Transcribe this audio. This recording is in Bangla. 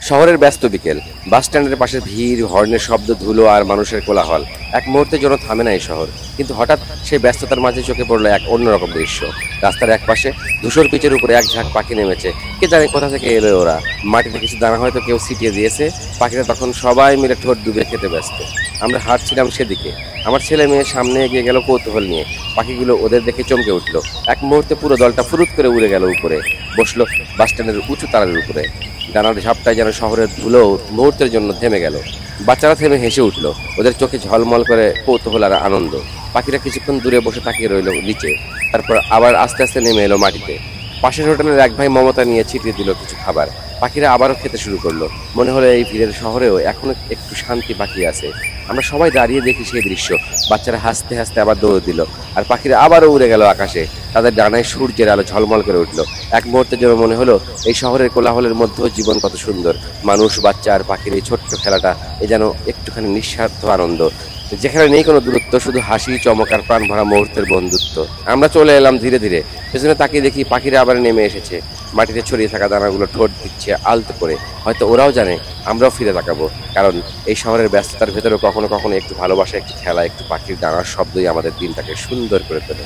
শহরের ব্যস্ত বিকেল, বাস স্ট্যান্ডের পাশে ভিড়, হর্নের শব্দ, ধুলো আর মানুষের কোলাহল। এক মুহূর্তের জন্য থামে না এই শহর, কিন্তু হঠাৎ সেই ব্যস্ততার মাঝে চোখে পড়লো এক অন্যরকম দৃশ্য। রাস্তার এক পাশে ধূসর পিচের উপরে এক ঝাঁক পাখি নেমেছে। কে জানে কোথা থেকে এলো ওরা। মাটিতে কিছু দানা হয়তো কেউ ছিটিয়ে দিয়েছে। পাখিরা তখন সবাই মিলে ঠোঁট ডুবে খেতে ব্যস্ত। আমরা হাঁটছিলাম সেদিকে। আমার ছেলে মেয়ে সামনে এগিয়ে গেল কৌতূহল নিয়ে। পাখিগুলো ওদের দেখে চমকে উঠলো। এক মুহূর্তে পুরো দলটা ফুরুত করে উড়ে গেল উপরে, বসলো বাস স্ট্যান্ডের উঁচু তারার উপরে। ডানার ঝাপটায় যেন শহরের ধুলো মুহূর্তের জন্য থেমে গেল। বাচ্চারা থেমে হেসে উঠলো, ওদের চোখে ঝলমল করে কৌতূহল আর আনন্দ। পাখিরা কিছুক্ষণ দূরে বসে তাকিয়ে রইল নিচে, তারপর আবার আস্তে আস্তে নেমে এলো মাটিতে। পাশের হোটেলের এক ভাই মমতা নিয়ে ছিটিয়ে দিল কিছু খাবার। পাখিরা আবারও খেতে শুরু করলো। মনে হলো এই ভিড়ের শহরেও এখনো একটু শান্তি বাকি আছে। আমরা সবাই দাঁড়িয়ে দেখি সেই দৃশ্য। বাচ্চারা হাসতে হাসতে আবার দৌড় দিল, আর পাখিরা আবারও উড়ে গেল আকাশে। তাদের ডানায় সূর্যের আলো ঝলমল করে উঠলো। এক মুহূর্তের জন্য মনে হলো এই শহরের কোলাহলের মধ্যেও জীবন কত সুন্দর। মানুষ, বাচ্চা আর পাখির এই ছোট্ট খেলাটা এ যেন একটুখানি নিঃস্বার্থ আনন্দ, যেখানে নেই কোনো দূরত্ব, শুধু হাসি, চমক আর প্রাণ ভরা মুহূর্তের বন্ধুত্ব। আমরা চলে এলাম ধীরে ধীরে। পেছনে তাকিয়ে দেখি পাখিরা আবার নেমে এসেছে। মাটিতে ছড়িয়ে থাকা দানাগুলো ঠোঁট দিচ্ছে আলতো করে। হয়তো ওরাও জানে আমরাও ফিরে তাকাবো, কারণ এই শহরের ব্যস্ততার ভেতরেও কখনো কখনো একটু ভালোবাসা, একটু খেলা, একটু পাখির ডানার শব্দই আমাদের দিনটাকে সুন্দর করে তোলে।